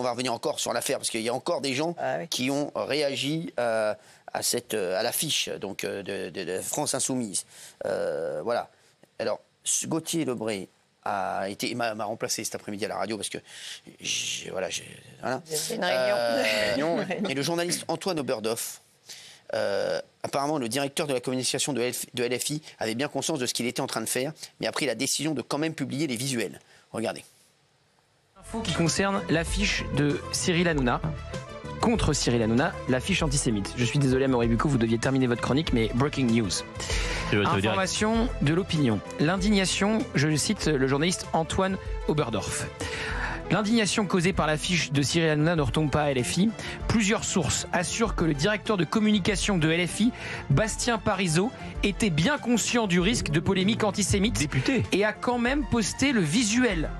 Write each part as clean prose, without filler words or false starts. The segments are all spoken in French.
on va revenir encore sur l'affaire, parce qu'il y a encore des gens qui ont réagi à l'affiche de France Insoumise. Voilà. Alors, Gauthier Lebret m'a remplacé cet après-midi à la radio parce que voilà. C'est une réunion. Et le journaliste Antoine Oberhof, apparemment le directeur de la communication de LFI avait bien conscience de ce qu'il était en train de faire, mais a pris la décision de quand même publier les visuels. Regardez. Info qui concerne l'affiche de Cyril Hanouna. Contre Cyril Hanouna, l'affiche antisémite. Je suis désolé, Amaury Bucco, vous deviez terminer votre chronique, mais breaking news. Information de l'opinion. L'indignation, je le cite le journaliste Antoine Oberhof. L'indignation causée par l'affiche de Cyril Hanouna ne retombe pas à LFI. Plusieurs sources assurent que le directeur de communication de LFI, Bastien Parisot, était bien conscient du risque de polémique antisémite et a quand même posté le visuel.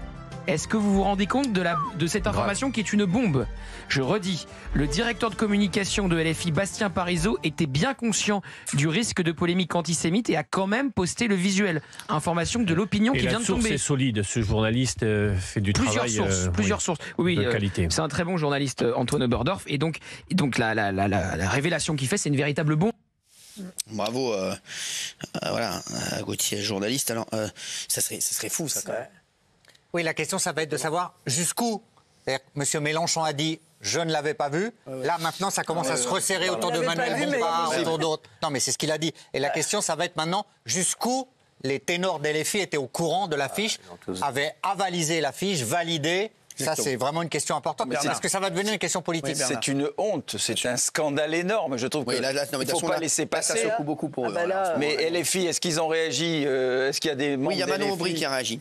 Est-ce que vous vous rendez compte de cette information qui est une bombe? Je redis, le directeur de communication de LFI, Bastien Parisot, était bien conscient du risque de polémique antisémite et a quand même posté le visuel. Information de l'opinion qui vient de tomber. La source est solide, ce journaliste fait du travail plusieurs sources. Oui, de qualité. C'est un très bon journaliste, Antoine Oberhof, et donc la révélation qu'il fait, c'est une véritable bombe. Bravo, voilà, Gauthier, journaliste. Alors, ça serait fou, ça, quand même. Oui, la question, ça va être de savoir jusqu'où. M. Mélenchon a dit « je ne l'avais pas vu ». Là, maintenant, ça commence à se resserrer autour de Manuel Bompard, autour d'autres. Non, mais c'est ce qu'il a dit. Et la question, ça va être maintenant jusqu'où les ténors d'LFI étaient au courant de l'affiche, avaient avalisé l'affiche, validé. Ça, c'est vraiment une question importante. Parce que ça va devenir une question politique. C'est une honte, c'est un scandale énorme. Je trouve qu'il ne faut pas laisser passer. Ça secoue beaucoup pour eux. Mais LFI, est-ce qu'ils ont réagi? Est-ce qu'il y a des membres? Oui, il y a Manon Aubry qui a réagi.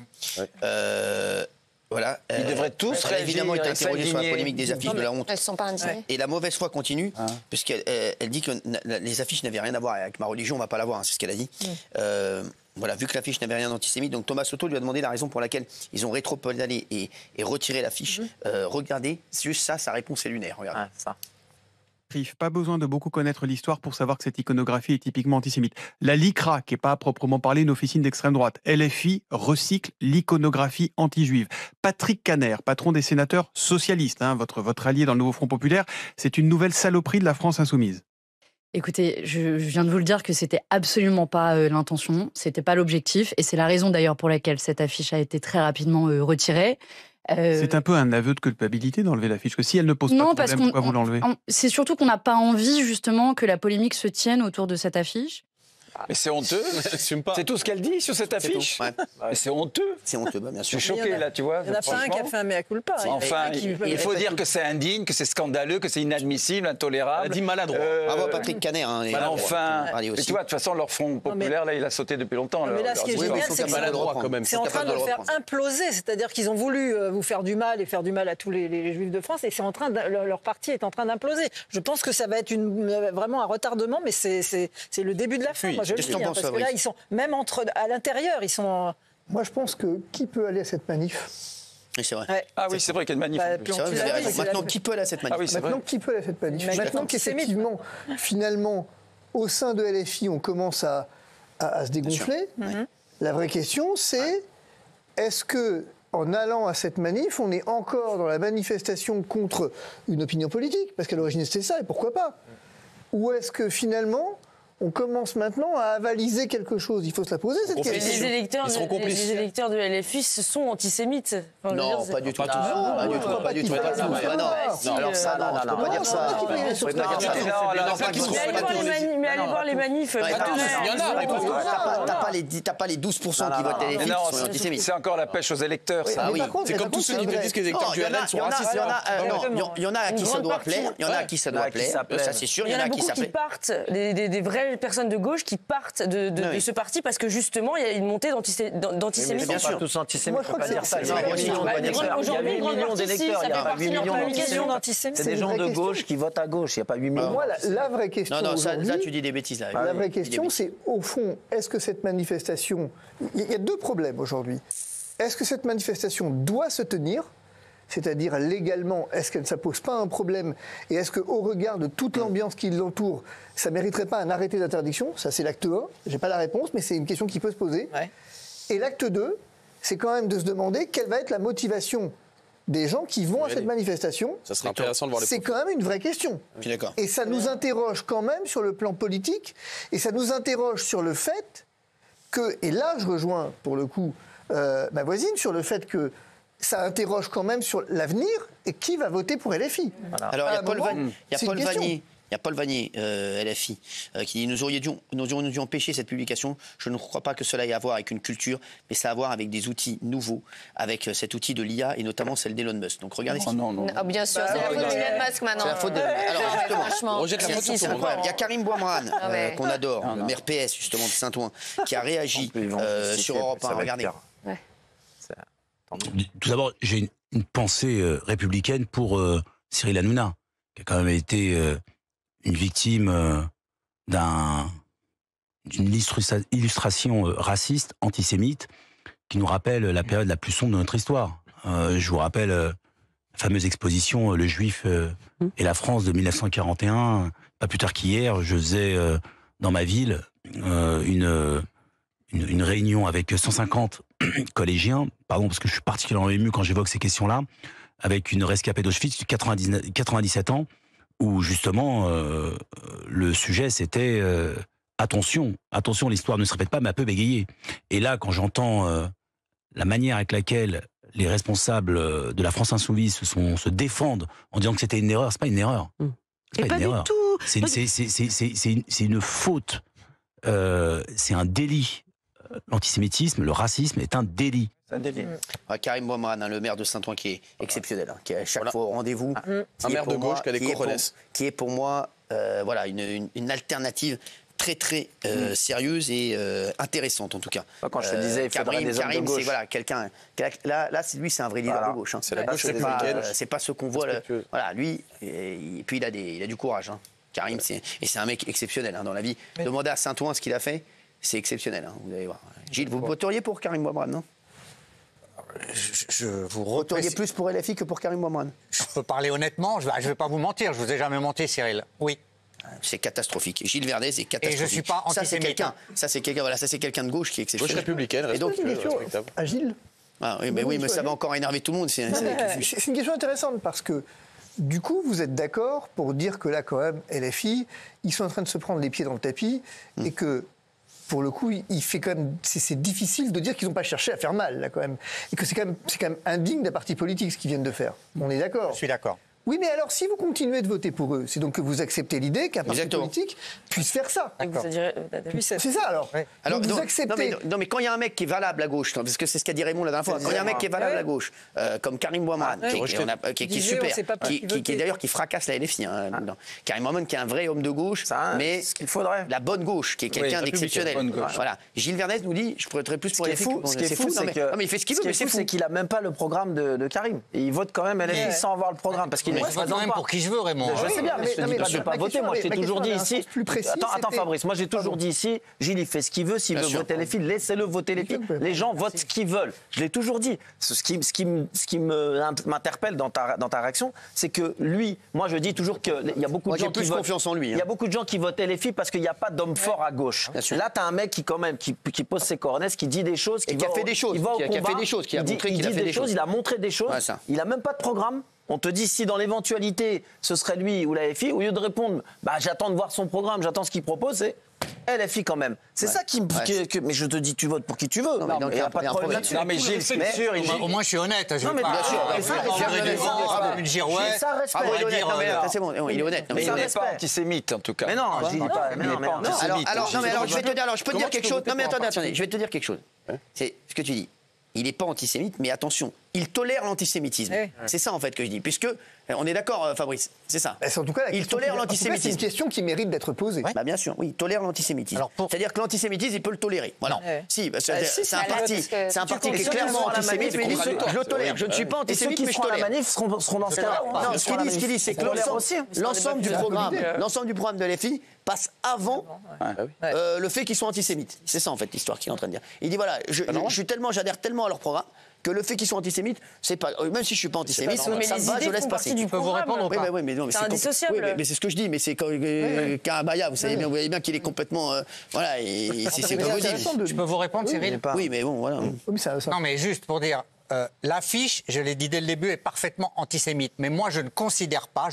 Voilà. Ils devraient tous réagir. Évidemment, il a été interrogé sur la polémique des affiches de la honte. Elles ne sont pas indignées. Et la mauvaise foi continue, puisqu'elle dit que les affiches n'avaient rien à voir avec ma religion, on ne va pas la voir, c'est ce qu'elle a dit. Voilà, vu que l'affiche n'avait rien d'antisémite, donc Thomas Soto lui a demandé la raison pour laquelle ils ont rétropédalé et retiré l'affiche. Regardez, juste ça, sa réponse est lunaire. Regardez. Ça. Pas besoin de beaucoup connaître l'histoire pour savoir que cette iconographie est typiquement antisémite. La LICRA, qui n'est pas à proprement parler une officine d'extrême droite, LFI recycle l'iconographie anti-juive. Patrick Kanner, patron des sénateurs socialistes, votre allié dans le Nouveau Front Populaire, c'est une nouvelle saloperie de la France insoumise. Écoutez, je viens de vous le dire que c'était absolument pas l'intention, c'était pas l'objectif, et c'est la raison d'ailleurs pour laquelle cette affiche a été très rapidement retirée. C'est un peu un aveu de culpabilité d'enlever l'affiche, que si elle ne pose pas de problème, pourquoi vous l'enlevez? C'est surtout qu'on n'a pas envie justement que la polémique se tienne autour de cette affiche. Mais c'est honteux. C'est tout ce qu'elle dit sur cette affiche. Mais c'est honteux. C'est honteux, bien sûr. Je suis choqué là, tu vois. Il n'y en a pas un qui a fait un mea culpa. Enfin, il faut dire que c'est indigne, que c'est scandaleux, que c'est inadmissible, intolérable. Elle a dit maladroit. Bravo Patrick Kanner. Enfin, mais tu vois, de toute façon, leur Front Populaire, là, il a sauté depuis longtemps. Mais là, ce qui est génial, c'est que c'est en train de le faire imploser. C'est-à-dire qu'ils ont voulu vous faire du mal et faire du mal à tous les Juifs de France, et c'est en train leur parti est en train d'imploser. Je pense que ça va être vraiment un retardement, mais c'est le début de la fin. Moi, je le dis, parce que là, ils sont même à l'intérieur, ils sont. Moi, je pense que qui peut aller à cette manif? Oui, c'est vrai. Ouais. Ah oui, c'est vrai qu'il y a une manif. Maintenant, qui peut aller à cette manif? Maintenant, qui peut aller à cette manif? Maintenant qu'effectivement, finalement, au sein de LFI, on commence à se dégonfler. La vraie question, c'est est-ce que en allant à cette manif, on est encore dans la manifestation contre une opinion politique? Parce qu'à l'origine, c'était ça, et pourquoi pas? Ou est-ce que finalement, on commence maintenant à avaliser quelque chose? Il faut se la poser, cette question. Les électeurs de LFI sont antisémites. Enfin, non, pas du tout. Pas du tout. Alors ça, non, je peux pas dire ça. Mais allez voir les manifs. T'as pas les 12% qui votent LFI qui sont antisémites. C'est encore la pêche aux électeurs, ça. C'est comme tous ceux qui disent que les électeurs du RN sont racistes. Il y en a à qui ça doit plaire. Il y en a à qui ça doit plaire. Ça, c'est sûr. Il y en a beaucoup qui partent, des vraies personnes de gauche qui partent de ce parti parce que justement il y a une montée d'antisémitisme. Bien sûr. Tous antisémites, on ne peut pas dire ça. Aujourd'hui, il y a 8 millions d'électeurs, il y a 8 millions d'antisémites. C'est des gens de gauche qui votent à gauche, il n'y a pas 8 millions. Moi, la vraie question. Non, ça, tu dis des bêtises là. La vraie question, c'est au fond, est-ce que cette manifestation. Il y a deux problèmes aujourd'hui. Est-ce que cette manifestation doit se tenir? C'est-à-dire légalement, est-ce que ça ne pose pas un problème? Et est-ce qu'au regard de toute l'ambiance qui l'entoure, ça ne mériterait pas un arrêté d'interdiction? Ça, c'est l'acte 1. Je n'ai pas la réponse, mais c'est une question qui peut se poser. Ouais. Et l'acte 2, c'est quand même de se demander quelle va être la motivation des gens qui vont à cette manifestation. Ça serait intéressant de voir les C'est quand même une vraie question. Je suis d'accord. Et ça nous interroge quand même sur le plan politique, et ça nous interroge sur le fait que, et là je rejoins pour le coup ma voisine, sur le fait que ça interroge quand même sur l'avenir et qui va voter pour LFI. Voilà. Alors il y a Paul Vanier, LFI, qui dit nous aurions dû empêcher cette publication. Je ne crois pas que cela ait à voir avec une culture, mais ça a à voir avec des outils nouveaux, avec cet outil de l'IA et notamment celle d'Elon Musk. Donc regardez. Ah, bien sûr, c'est la faute d'Elon Musk maintenant. C'est la faute de. Alors justement, c'est incroyable. Il y a Karim Bouamran, qu'on adore, le maire PS justement de Saint-Ouen, qui a réagi sur Europe 1. Regardez. Tout d'abord, j'ai une pensée républicaine pour Cyril Hanouna, qui a quand même été une victime d'une illustration raciste, antisémite, qui nous rappelle la période la plus sombre de notre histoire. Je vous rappelle la fameuse exposition Le Juif et la France de 1941. Pas plus tard qu'hier, je faisais dans ma ville une réunion avec 150 collégiens, pardon, parce que je suis particulièrement ému quand j'évoque ces questions-là, avec une rescapée d'Auschwitz de 97 ans, où justement le sujet c'était attention, l'histoire ne se répète pas, mais elle peut bégayer. Et là, quand j'entends la manière avec laquelle les responsables de la France Insoumise se défendent en disant que c'était une erreur, c'est pas une erreur. C'est pas une erreur. Du tout. C'est une faute. C'est un délit. L'antisémitisme, le racisme est un délit. C'est un délit. Karim Bouamran, le maire de Saint-Ouen, qui est exceptionnel, qui est à chaque fois au rendez-vous. Un maire de gauche qui a des cojones. Qui est pour moi une alternative très très sérieuse et intéressante en tout cas. Quand je te disais, il faudrait des hommes de gauche. C'est voilà, quelqu'un. Là, lui, c'est un vrai leader de gauche. C'est la gauche républicaine. C'est pas ce qu'on voit. Voilà, lui, et puis il a du courage. Karim, c'est un mec exceptionnel dans la vie. Demandez à Saint-Ouen ce qu'il a fait. C'est exceptionnel, vous allez voir. Gilles, vous voteriez pour Karim Bouamran, non? Je vous voteriez plus pour LFI que pour Karim Bouamran? Je peux parler honnêtement, je ne vais pas vous mentir, je ne vous ai jamais menti, Cyril. Oui. C'est catastrophique. Gilles Verdet, c'est catastrophique. Et je ne suis pas antisémite. Ça, c'est quelqu'un de gauche qui est exceptionnel. Gauche républicaine, respectable. À Gilles. Oui, mais ça va encore énerver tout le monde. C'est une question intéressante parce que du coup, vous êtes d'accord pour dire que là, quand même, LFI, ils sont en train de se prendre les pieds dans le tapis et que pour le coup, il fait quand même, c'est difficile de dire qu'ils n'ont pas cherché à faire mal, là, quand même. Et que c'est quand même indigne d'un parti politique, ce qu'ils viennent de faire. On est d'accord? Je suis d'accord. Oui, mais alors, si vous continuez de voter pour eux, c'est donc que vous acceptez l'idée qu'un parti politique puisse faire ça. C'est ça, alors. Ouais. Alors vous acceptez... non, mais quand il y a un mec qui est valable à gauche, parce que c'est ce qu'a dit Raymond la dernière fois, quand il y a un mec qui est valable à gauche, comme Karim Bouamran, qui est super, qui d'ailleurs qui fracasse la LFI. Karim Bouamran, qui est un vrai homme de gauche, mais ce qu'il faudrait. La bonne gauche, qui est quelqu'un d'exceptionnel. Voilà. Gilles Vernet nous dit, je pourrais être plus pour LFI. Ce qui est fou, c'est que. Mais il fait ce qu'il veut, mais c'est fou. C'est qu'il a même pas le programme de Karim. Et il vote quand même LFI sans avoir le programme, parce qu'il est pour qui je veux, Raymond. Je sais bien, mais je ne dis pas de ne pas voter. Moi, je t'ai toujours dit ici. Attends, Fabrice, moi, j'ai toujours dit ici, Gilles, il fait ce qu'il veut. S'il veut voter les filles, laissez-le voter les filles. Les gens votent ce qu'ils veulent. Je l'ai toujours dit. Ce qui m'interpelle dans ta réaction, c'est que lui, moi, je dis toujours qu'il y a beaucoup de gens qui votent. Confiance en lui. Il y a beaucoup de gens qui votent les filles parce qu'il n'y a pas d'homme fort à gauche. Là, tu as un mec qui, quand même, qui pose ses cornets, qui dit des choses, qui a fait des choses, qui a montré qu'il a fait des choses. Il a montré des choses. Il n'a même pas de programme. On te dit si dans l'éventualité ce serait lui ou la LFI, au lieu de répondre j'attends de voir son programme, j'attends ce qu'il propose, c'est LFI quand même. C'est ça qui me. Mais je te dis, tu votes pour qui tu veux. Il n'y a pas de problème là-dessus. Non, mais Gilles, c'est sûr. Au moins, je suis honnête. Non, mais bien sûr. Une girouette. Ça respecte. C'est bon, il est honnête. Mais il n'est pas antisémite, en tout cas. Mais non, je dis pas. Alors, je vais te dire. Alors, je peux te dire quelque chose. Non, mais attendez. Je vais te dire quelque chose. C'est ce que tu dis. Il n'est pas antisémite, mais attention, il tolère l'antisémitisme. C'est ça, en fait, que je dis. Puisque, on est d'accord, Fabrice, c'est ça. En tout cas, il tolère l'antisémitisme. C'est une question qui mérite d'être posée. Bien sûr, oui, il tolère l'antisémitisme. C'est-à-dire que l'antisémitisme, il peut le tolérer. Voilà. Si, c'est un parti qui est clairement antisémite, mais je le tolère. Je ne suis pas antisémite, mais je tolère. Ceux qui seront à la manif seront dans ce cas-là. Non, ce qu'il dit, c'est que l'ensemble du programme de LFI passe avant le fait qu'ils soient antisémites. C'est ça, en fait, l'histoire qu'il est en train de dire. Il dit, voilà, j'adhère tellement à leur programme que le fait qu'ils soient antisémites, c'est pas, même si je suis pas antisémite, ça me va, je laisse passer. Tu peux vous répondre ou pas? C'est indissociable. Oui, mais c'est ce que je dis, mais c'est qu'un Abaya, vous voyez bien qu'il est complètement, voilà, et c'est ce que je dis. Je peux vous répondre, Cyril? Oui, mais bon, voilà. Non, mais juste pour dire, l'affiche, je l'ai dit dès le début, est parfaitement antisémite. Mais moi, je ne considère pas.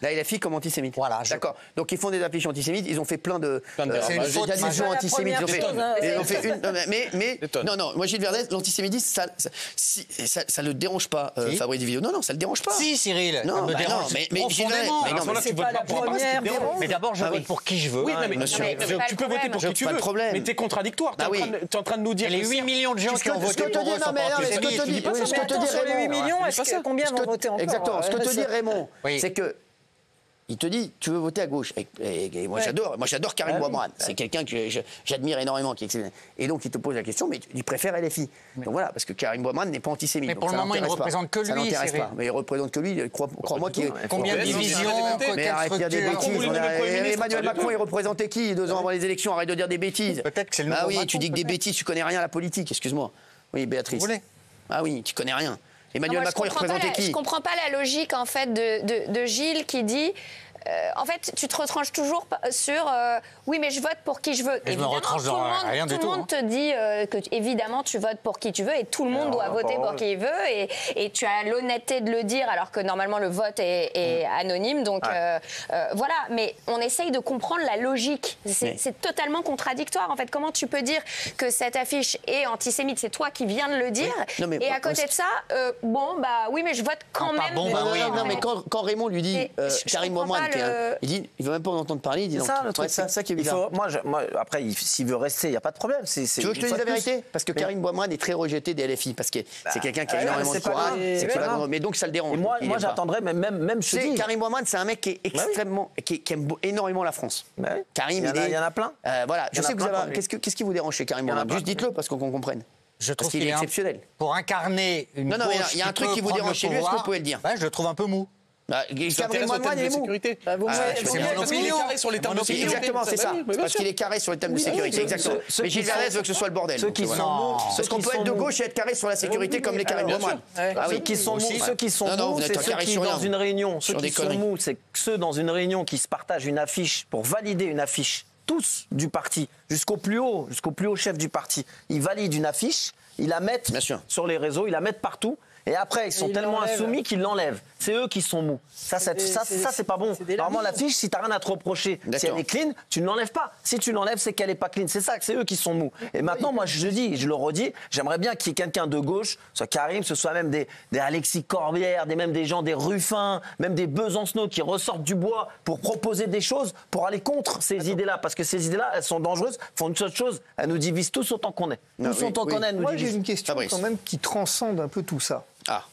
La LFI comme antisémite. Voilà. D'accord. Donc ils font des affiches antisémites. Ils ont fait plein de d'allusions antisémites. Non. Moi, Gilles Verdez, l'antisémitisme, ça le dérange pas, Fabrice Divilliers. Non, ça le dérange pas. Si, Cyril. Non, ça me dérange profondément. C'est pas la première. Mais d'abord, je vote pour qui je veux. Oui, mais tu peux voter pour qui tu veux. Mais t'es contradictoire. T'es en train de nous dire. Les 8 millions de gens qui ont voté pour eux sont pas antisémites. Sur les 8 millions, combien vont voter encore? Exactement. Ce que te dit Raymond, c'est que il te dit, tu veux voter à gauche. Et moi, j'adore Karim Bouamrane. C'est quelqu'un que j'admire énormément, qui est exceptionnel. Et donc, il te pose la question, mais il préfère LFI. Donc voilà, parce que Karim Bouamrane n'est pas antisémite. Mais pour le moment, il ne représente que lui. Ça n'intéresse pas. Mais il représente que lui. Crois-moi qu'il. Combien de divisions? Mais arrête de dire des bêtises. Emmanuel Macron, il représentait qui 2 ans avant les élections? Arrête de dire des bêtises. Peut-être que c'est le nouveau. Ah oui, tu dis que des bêtises, tu connais rien à la politique. Excuse-moi. Oui, Béatrice. Ah oui, tu connais rien. Emmanuel Macron, il représentait qui? Je comprends pas la logique en fait de Gilles qui dit. En fait, tu te retranches toujours sur oui, mais je vote pour qui je veux. Et évidemment, tout le monde te dit que évidemment tu votes pour qui tu veux et tout le monde doit voter pour qui il veut et tu as l'honnêteté de le dire alors que normalement le vote est anonyme. Donc voilà, mais on essaye de comprendre la logique. C'est totalement contradictoire en fait. Comment tu peux dire que cette affiche est antisémite? C'est toi qui viens de le dire. Non, et à côté de ça, oui, mais je vote quand même. Non, mais quand Raymond lui dit Karim Bouamrane, il dit, il veut même pas en entendre parler. Il dit c'est ça qui est bizarre. Après, s'il veut rester, il n'y a pas de problème. Tu veux que je te dise la vérité? Parce que Karim Bouamrane est très rejeté des LFI, parce que c'est quelqu'un qui a énormément de courage. Mais donc ça le dérange. Moi, j'attendrais même. Karim Bouamrane, c'est un mec qui est extrêmement, qui aime énormément la France. Karim, il y en a plein. Voilà. Je sais que vous avez. Qu'est-ce qui vous dérange chez Karim Bouamrane? Juste dites-le, parce qu'on comprenne. Je trouve qu'il est exceptionnel. Pour incarner une. Non, il y a un truc qui vous dérange chez lui. Est-ce que vous pouvez le dire? Je le trouve un peu mou. Karim Bouamrane, il est mou. C'est mon opinion. Sur les termes de sécurité. Exactement, c'est ça. Parce qu'il est carré sur les thèmes de sécurité. Exactement. Mais Gilles Verdez veut que ce soit le bordel. Parce qu'on peut être de gauche et être carré sur la sécurité comme les Karim Bouamrane. Ceux qui sont mous, c'est ceux qui dans une réunion. Ceux qui sont mous, c'est ceux dans une réunion qui se partagent une affiche pour valider une affiche. Tous du parti, jusqu'au plus haut chef du parti. Ils valident une affiche, ils la mettent sur les réseaux, ils la mettent partout. Et après, ils sont tellement insoumis qu'ils l'enlèvent. C'est eux qui sont mous. Ça c'est pas bon. Normalement, l'affiche, si t'as rien à te reprocher, si elle est clean, tu ne l'enlèves pas. Si tu l'enlèves, c'est qu'elle est pas clean. C'est ça, c'est eux qui sont mous. Et maintenant, moi, je le redis, j'aimerais bien qu'il y ait quelqu'un de gauche, soit Karim, ce soit même des Alexis Corbière, même des gens, des Ruffin, même des Besancenot qui ressortent du bois pour proposer des choses, pour aller contre ces idées-là. Parce que ces idées-là, elles sont dangereuses, font une seule chose, elles nous divisent tous autant qu'on est. Tous autant qu'on est, elles nous divisent. Moi, j'ai une question quand même qui transcende un peu tout ça.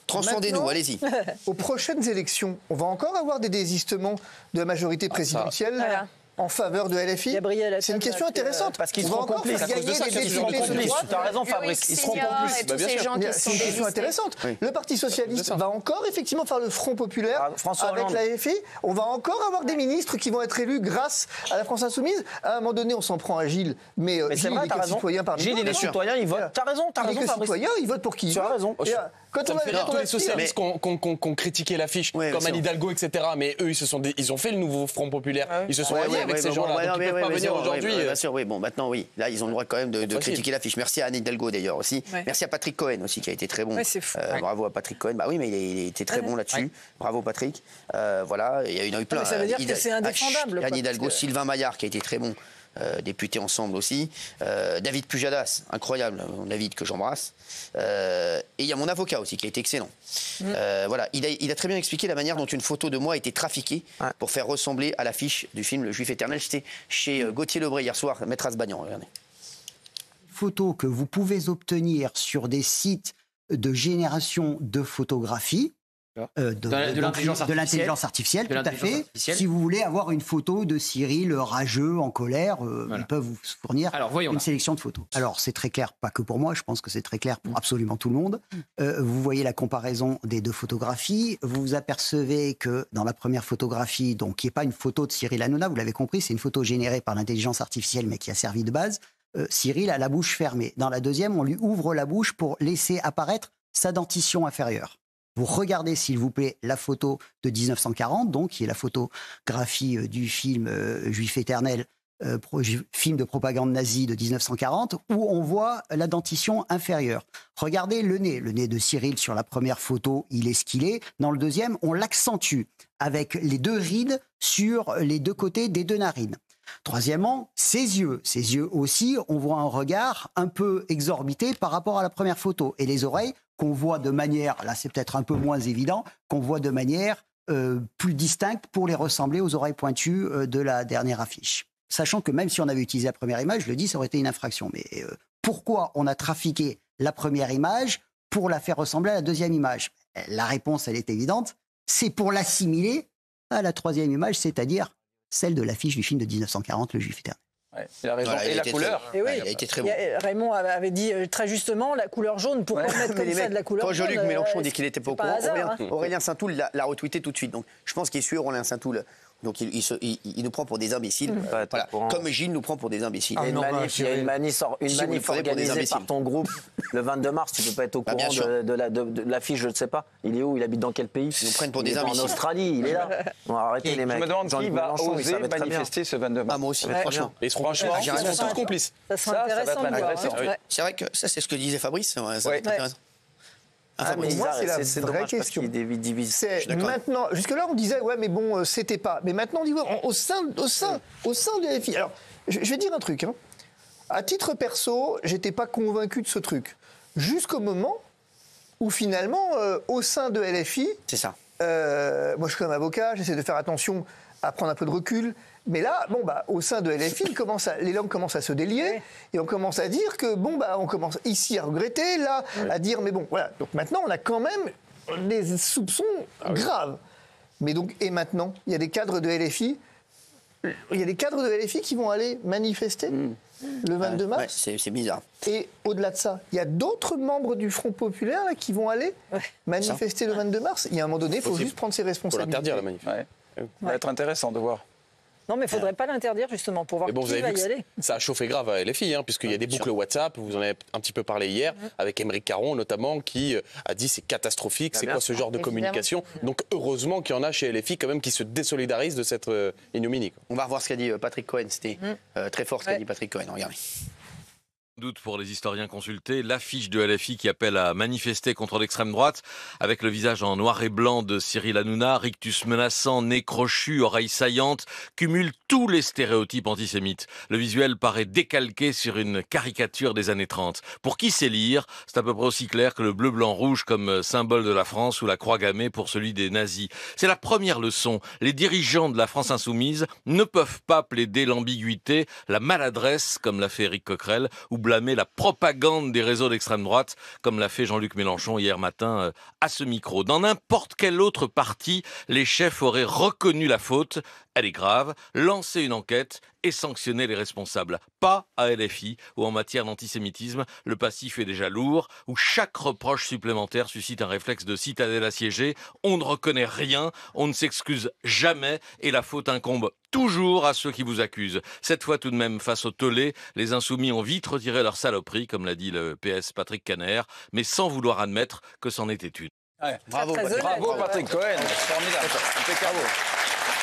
Transcendez-nous, allez-y. Aux prochaines élections, on va encore avoir des désistements de la majorité présidentielle en faveur de LFI. C'est une question intéressante. Parce qu'ils seront complices. Tu as raison, Fabrice. Ils seront complices. C'est une question intéressante. Le Parti socialiste va encore effectivement faire le Front populaire avec la LFI. On va encore avoir des ministres qui vont être élus grâce à la France insoumise. À un moment donné, on s'en prend à Gilles. Mais Gilles, il est citoyen parmi nous. Gilles, il est citoyen, il vote. Tu as raison, Fabrice. Citoyen, il vote pour qui? Tu as raison. Quand on a tous les socialistes qui ont critiqué l'affiche, comme Anne Hidalgo, etc. Mais eux, ils ont fait le nouveau Front populaire. Ils se sont alliés avec ces gens-là. Donc ils ne peuvent pas venir aujourd'hui. Bien sûr, oui. Bon, maintenant, oui. Là, ils ont le droit quand même de critiquer l'affiche. Merci à Anne Hidalgo, d'ailleurs, aussi. Merci à Patrick Cohen, aussi, qui a été très bon. Bravo à Patrick Cohen. Bah oui, mais il était très bon là-dessus. Bravo, Patrick. Voilà. Il y en a eu plein. Ça veut dire que c'est indéfendable. Anne Hidalgo, Sylvain Maillard, qui a été très bon. Députés ensemble aussi. David Pujadas, incroyable, David que j'embrasse. Et il y a mon avocat aussi qui a été excellent. Voilà, il a très bien expliqué la manière dont une photo de moi a été trafiquée pour faire ressembler à l'affiche du film Le Juif éternel. J'étais chez Gauthier Lebray hier soir, Maître Asbagnan, regardez. Photos que vous pouvez obtenir sur des sites de génération de photographies. De l'intelligence artificielle, tout à fait. Si vous voulez avoir une photo de Cyril rageux, en colère, ils peuvent vous fournir une sélection de photos. Alors, c'est très clair, pas que pour moi, je pense que c'est très clair pour absolument tout le monde. Vous voyez la comparaison des deux photographies. Vous vous apercevez que dans la première photographie, donc qui n'est pas une photo de Cyril Hanouna, vous l'avez compris, c'est une photo générée par l'intelligence artificielle, mais qui a servi de base. Cyril a la bouche fermée. Dans la deuxième, on lui ouvre la bouche pour laisser apparaître sa dentition inférieure. Vous regardez, s'il vous plaît, la photo de 1940, donc, qui est la photographie du film Juif éternel film de propagande nazie de 1940, où on voit la dentition inférieure. Regardez le nez. Le nez de Cyril, sur la première photo, il est ce qu'il est. Dans le deuxième, on l'accentue avec les 2 rides sur les 2 côtés des 2 narines. Troisièmement, ses yeux. Ses yeux aussi, on voit un regard un peu exorbité par rapport à la première photo. Et les oreilles, qu'on voit de manière, là c'est peut-être un peu moins évident, qu'on voit de manière plus distincte pour les ressembler aux oreilles pointues de la dernière affiche. Sachant que même si on avait utilisé la première image, je le dis, ça aurait été une infraction. Mais pourquoi on a trafiqué la première image pour la faire ressembler à la deuxième image? La réponse, elle est évidente. C'est pour l'assimiler à la troisième image, c'est-à-dire celle de l'affiche du film de 1940, Le Juif éternel. Ouais, il a raison. Et la couleur. Et oui, il a été très bon. Raymond avait dit très justement la couleur jaune. Pourquoi mettre comme ça de la couleur jaune? Quand Jean-Luc Mélenchon dit qu'il n'était pas au courant, hasard, Aurélien Saint-Toul l'a retweeté tout de suite. Donc je pense qu'il est sûr, Aurélien Saint-Toul. Donc il nous prend pour des imbéciles. Voilà. Comme Gilles nous prend pour des imbéciles. Il y a une manif organisée par ton groupe le 22 mars. Tu ne peux pas être au courant de l'affiche, je ne sais pas. Il est où? Il habite dans quel pays? Ils nous prennent pour des imbéciles. En Australie, il est là. On va arrêter les mecs. Je me demande qui va oser manifester ce 22 mars. Moi aussi, franchement. Et franchement, ils sont tous complices. Ça serait intéressant de voir. C'est vrai que ça, c'est ce que disait Fabrice. Ça va être intéressant. Mais moi, c'est la vraie question. Maintenant, jusque-là, on disait, ouais, mais bon, c'était pas. Mais maintenant, on dit, ouais, au sein de LFI. Alors, je vais dire un truc. Hein. À titre perso, j'étais pas convaincu de ce truc. Jusqu'au moment où, finalement, au sein de LFI. C'est ça. Moi, je suis comme avocat, j'essaie de faire attention à prendre un peu de recul. Mais là, au sein de LFI, les langues commencent à se délier et on commence à dire que, on commence ici à regretter, là, à dire, mais bon, voilà. Donc maintenant, on a quand même des soupçons graves. Mais donc, et maintenant, il y a des cadres de LFI, qui vont aller manifester le 22 mars. Ouais, c'est bizarre. Et au-delà de ça, il y a d'autres membres du Front populaire là, qui vont aller manifester le 22 mars. Il y a un moment donné, il faut juste prendre ses responsabilités. Il faut l'interdire, la manif. Ça va être intéressant de voir. Non, mais il ne faudrait pas l'interdire, justement, pour voir qui va y aller. Ça a chauffé grave à LFI, puisqu'il y a des boucles WhatsApp, vous en avez un petit peu parlé hier, avec Aymeric Caron notamment, qui a dit c'est catastrophique, c'est quoi ce genre de communication. Donc heureusement qu'il y en a chez LFI quand même qui se désolidarisent de cette ignominie. On va revoir ce qu'a dit Patrick Cohen, c'était très fort ce qu'a dit Patrick Cohen, regardez. Doute pour les historiens consultés, l'affiche de LFI qui appelle à manifester contre l'extrême droite, avec le visage en noir et blanc de Cyril Hanouna, rictus menaçant, nez crochu, oreilles saillantes, cumule tous les stéréotypes antisémites. Le visuel paraît décalqué sur une caricature des années 30. Pour qui sait lire, c'est à peu près aussi clair que le bleu, blanc, rouge comme symbole de la France ou la croix gammée pour celui des nazis. C'est la première leçon. Les dirigeants de la France insoumise ne peuvent pas plaider l'ambiguïté, la maladresse, comme l'a fait Éric Coquerel, ou blâmer la propagande des réseaux d'extrême droite, comme l'a fait Jean-Luc Mélenchon hier matin à ce micro. Dans n'importe quel autre parti, les chefs auraient reconnu la faute, elle est grave, lancé une enquête et sanctionné les responsables. Pas à LFI, où en matière d'antisémitisme, le passif est déjà lourd, où chaque reproche supplémentaire suscite un réflexe de citadelle assiégée, on ne reconnaît rien, on ne s'excuse jamais, et la faute incombe toujours à ceux qui vous accusent. Cette fois tout de même, face au tollé, les insoumis ont vite retiré leur saloperie, comme l'a dit le PS Patrick Caner, mais sans vouloir admettre que c'en était une. Ouais, bravo Patrick Cohen, formidable.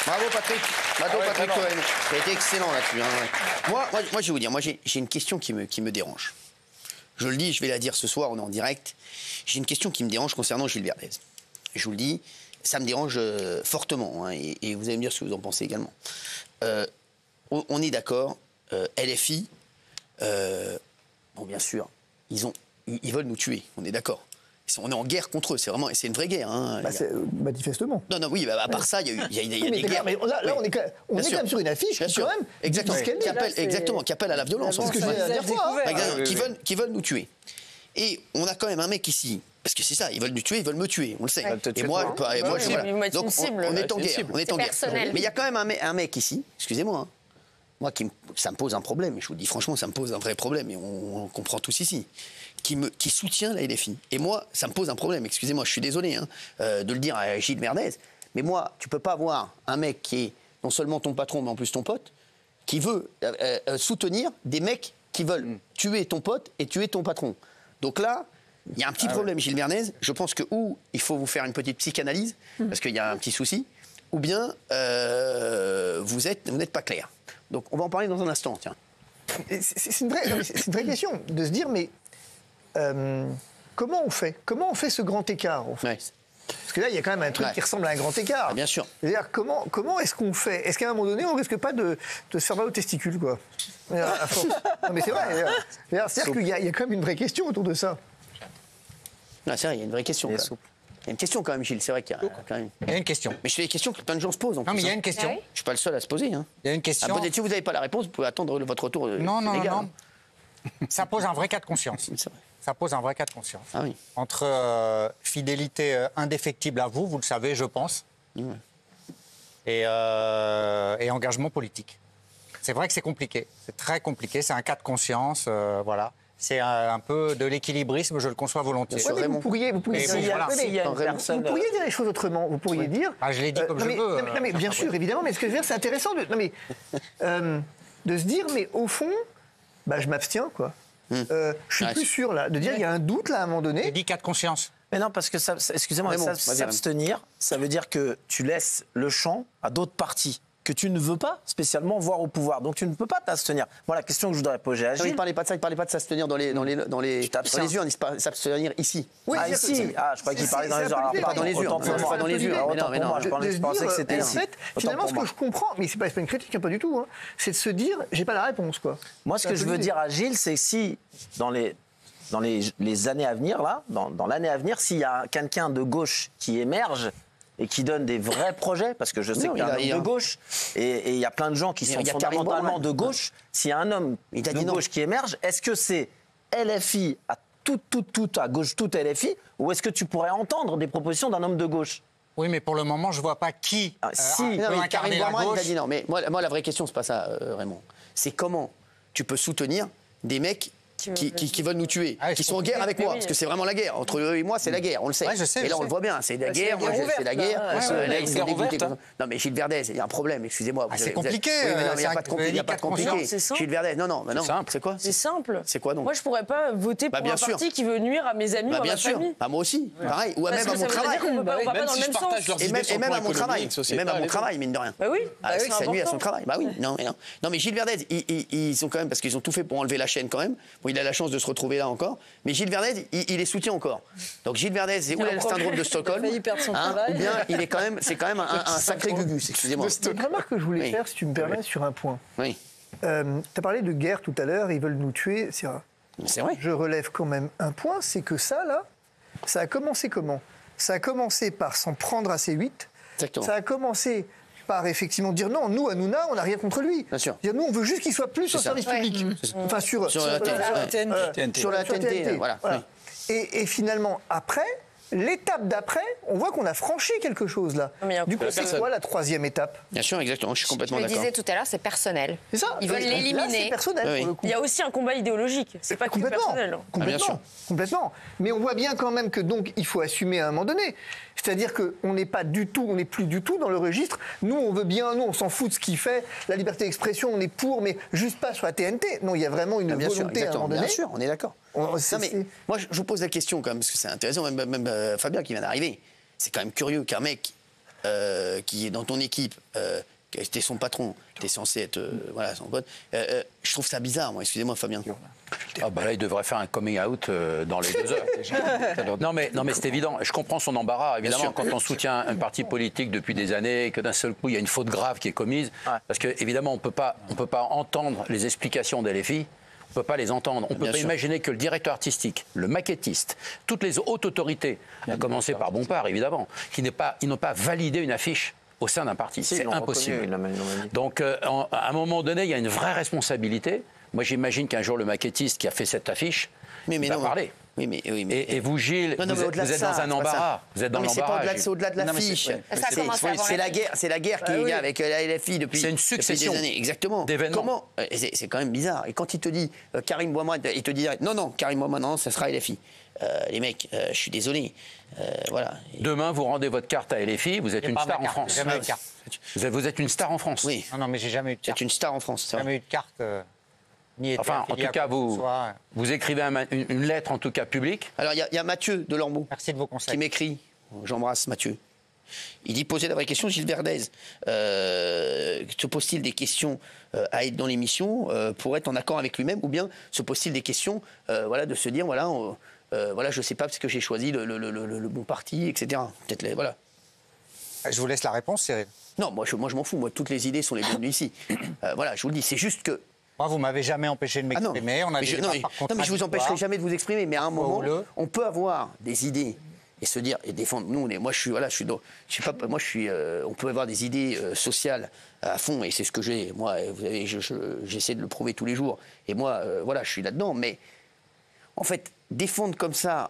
Bravo Patrick Cohen, tu as été excellent là-dessus. Moi, je vais vous dire, j'ai une question qui me dérange. Je le dis, je vais la dire ce soir, on est en direct. J'ai une question qui me dérange concernant Gilles Verdez. Je vous le dis, ça me dérange fortement, et vous allez me dire ce que vous en pensez également. On est d'accord, LFI, bien sûr, ils veulent nous tuer, on est d'accord. On est en guerre contre eux, c'est une vraie guerre. Manifestement. Non, oui, à part ça, il y a des guerres. Mais là, on est quand même sur une affiche qui, quand même, exactement, qui appelle à la violence. C'est ce que j'ai dit la dernière fois. Qui veulent nous tuer. Et on a quand même un mec ici, parce que c'est ça, ils veulent nous tuer, ils veulent me tuer, on le sait. Et moi, voilà. Donc on est en guerre, Mais il y a quand même un mec ici, excusez-moi, moi, ça me pose un problème, je vous le dis franchement, ça me pose un vrai problème, et on comprend tous ici, qui soutient la LFI. Et moi, ça me pose un problème, excusez-moi, je suis désolé de le dire à Gilles Verdez, mais moi, tu peux pas avoir un mec qui est non seulement ton patron, mais en plus ton pote, qui veut soutenir des mecs qui veulent tuer ton pote et tuer ton patron. Donc là, il y a un petit problème, Gilles Verdez, je pense que ou il faut vous faire une petite psychanalyse, parce qu'il y a un petit souci, ou bien vous n'êtes pas clair. Donc on va en parler dans un instant, tiens. C'est une vraie question de se dire, mais comment on fait ce grand écart en fait? Parce que là, il y a quand même un truc qui ressemble à un grand écart. Ah, bien sûr. C'est-à-dire, comment est-ce qu'on fait? Est-ce qu'à un moment donné, on risque pas de se faire mal aux testicules, quoi? À force. Non, mais c'est vrai. C'est-à-dire qu'il y a quand même une vraie question autour de ça. Non, c'est vrai, il y a une vraie question. Il y a une question quand même, Gilles. C'est vrai qu'il y a quand même. Il y a une question. Mais c'est des questions que plein de gens se posent. En non, plus, mais il y a une question. Je ne suis pas le seul à se poser. Hein. Il y a une question. Peut-être si vous n'avez pas la réponse, vous pouvez attendre votre retour. Non. Ça pose un vrai cas de conscience. Ça pose un vrai cas de conscience. Ah oui. Entre fidélité indéfectible à vous, vous le savez, je pense, et engagement politique. C'est vrai que c'est compliqué. C'est très compliqué. C'est un cas de conscience. Voilà. C'est un peu de l'équilibrisme, je le conçois volontiers. Ouais, vous pourriez dire les choses autrement. Vous pourriez dire. Ah, je l'ai dit comme je veux. Non, mais bien sûr, évidemment. Mais ce que je veux dire, c'est intéressant de se dire, mais au fond, je m'abstiens, quoi. Je suis plus sûr, là, de dire il y a un doute, là, à un moment donné. J'ai dit cas de conscience. Mais non, parce que, excusez-moi, s'abstenir, ça veut dire que tu laisses le champ à d'autres partis que tu ne veux pas spécialement voir au pouvoir. Donc tu ne peux pas t'abstenir. Moi, la question que je voudrais poser à Gilles... Il ne parlait pas de ça, il ne parlait pas de s'abstenir dans les urnes, il s'abstenir ici. Oui, ici. Ah, je crois qu'il parlait dans les urnes. Pas dans les urnes. Pas dans les urnes. Non, je pensais que c'était ici. En fait, finalement, ce que je comprends, mais ce n'est pas une critique, pas du tout, c'est de se dire, j'ai pas la réponse, quoi. Moi, ce que je veux dire à Gilles, c'est si, dans les années à venir, là, dans l'année à venir, s'il y a quelqu'un de gauche qui émerge et qui donne des vrais projets, parce que je sais qu'il y a un homme de gauche, et il y a plein de gens qui sont fondamentalement de gauche, s'il y a un homme de gauche qui émerge, est-ce que c'est LFI à tout à gauche, tout LFI, ou est-ce que tu pourrais entendre des propositions d'un homme de gauche? Oui, mais pour le moment, je ne vois pas qui Karim Boimard, il a dit non. Mais moi, la vraie question, c'est pas ça, Raymond. C'est comment tu peux soutenir des mecs qui veulent nous tuer, qui sont en guerre avec moi, parce que c'est vraiment la guerre. Entre eux et moi, c'est la guerre, on le sait. Et là, on le voit bien, c'est la guerre, c'est la guerre. Non, mais Gilles Verdez, il y a un problème, excusez-moi. C'est compliqué. Il n'y a pas de compliqué. Gilles Verdez, non, c'est quoi? C'est simple. C'est quoi donc? Moi, je ne pourrais pas voter pour un parti qui veut nuire à mes amis ou à ma famille. Moi aussi, pareil. Ou même à mon travail. On va pas dans le même sens. Et même à mon travail. Même à mon travail, mine de rien. Bah oui. Ça nuit à son travail. Bah oui, non. Non, mais Gilles Verdez, ils sont quand même, parce qu'ils ont tout fait pour enlever la chaîne quand même. Bon, il a la chance de se retrouver là encore, mais Gilles Verdez, il les soutient encore. Donc Gilles Verdez, c'est où le syndrome de Stockholm, ou bien il est quand même, c'est quand même un sacré gugus, excusez-moi. Une remarque que je voulais faire, si tu me permets, sur un point. Oui. Tu as parlé de guerre tout à l'heure, ils veulent nous tuer, c'est vrai. C'est vrai. Je relève quand même un point, c'est que ça, là, ça a commencé comment? Ça a commencé par s'en prendre à C8. Exactement. Ça a commencé par effectivement dire non, nous, Hanouna, on n'a rien contre lui. Bien sûr. Dire nous, on veut juste qu'il soit plus au service public. Enfin, sur la TNT. Voilà. Et finalement, après, l'étape d'après, on voit qu'on a franchi quelque chose là. Du coup, c'est quoi la troisième étape? Bien sûr, exactement, je suis complètement d'accord. Je le disais tout à l'heure, c'est personnel. C'est ça. Ils veulent l'éliminer. C'est personnel. Il y a aussi un combat idéologique. C'est pas que personnel. Complètement. Mais on voit bien quand même que donc il faut assumer à un moment donné. C'est-à-dire qu'on n'est pas du tout, on n'est plus du tout dans le registre. Nous, on veut bien, nous, on s'en fout de ce qu'il fait. La liberté d'expression, on est pour, mais juste pas sur la TNT. Non, il y a vraiment une volonté à un moment donné. Bien sûr, on est d'accord. Moi, je vous pose la question quand même, parce que c'est intéressant, même Fabien qui vient d'arriver. C'est quand même curieux qu'un mec qui est dans ton équipe, qui était son patron, qui était censé être son pote, je trouve ça bizarre, moi. Excusez-moi, Fabien. Là, il devrait faire un coming out dans les 2 heures. Non, mais c'est évident. Je comprends son embarras. Évidemment, quand on soutient un parti politique depuis des années et que d'un seul coup, il y a une faute grave qui est commise, parce qu'évidemment, on peut pas entendre les explications d'LFI. On ne peut pas les entendre. On ne peut pas imaginer que le directeur artistique, le maquettiste, toutes les hautes autorités, à commencer par Bompard, évidemment, ils n'ont pas validé une affiche au sein d'un parti. C'est impossible. Donc, à un moment donné, il y a une vraie responsabilité. Moi, j'imagine qu'un jour, le maquettiste qui a fait cette affiche va parler. Et vous, Gilles, vous êtes dans un embarras. Vous êtes dans l'embarras. C'est au-delà de l'affiche. C'est la guerre qu'il y a avec la LFI depuis des années. Exactement. D'événements. C'est quand même bizarre. Et quand il te dit Karim Boimard, il te dit non, Karim Boimard, non, ça sera LFI. Les mecs, je suis désolé. Voilà. Demain, vous rendez votre carte à LFI, vous êtes une star en France. Vous êtes une star en France. Oui. Non, mais j'ai jamais eu de carte. C'est une star en France. J'ai jamais eu de carte. Enfin, en tout cas, vous écrivez une lettre, en tout cas publique. Alors, il y a Mathieu Delormeau Merci de vos conseils. qui m'écrit. J'embrasse Mathieu. Il dit poser la vraie question, Gilles Verdez. Se pose-t-il des questions à être dans l'émission pour être en accord avec lui-même, ou bien se pose-t-il des questions voilà, de se dire voilà, voilà, je ne sais pas parce que j'ai choisi le bon parti, etc. Peut-être voilà. Je vous laisse la réponse, Cyril. Non, moi je m'en fous. Moi, toutes les idées sont les bienvenues ici. Voilà, je vous le dis. C'est juste que. Moi, vous m'avez jamais empêché de m'exprimer. Non, mais je vous empêcherai jamais de vous exprimer. Mais à un moment, on peut avoir des idées et se dire et défendre. Moi, je suis on peut avoir des idées sociales à fond et c'est ce que j'ai. Moi, vous savez, j'essaie de le prouver tous les jours. Et moi, voilà, je suis là-dedans. Mais en fait, défendre comme ça,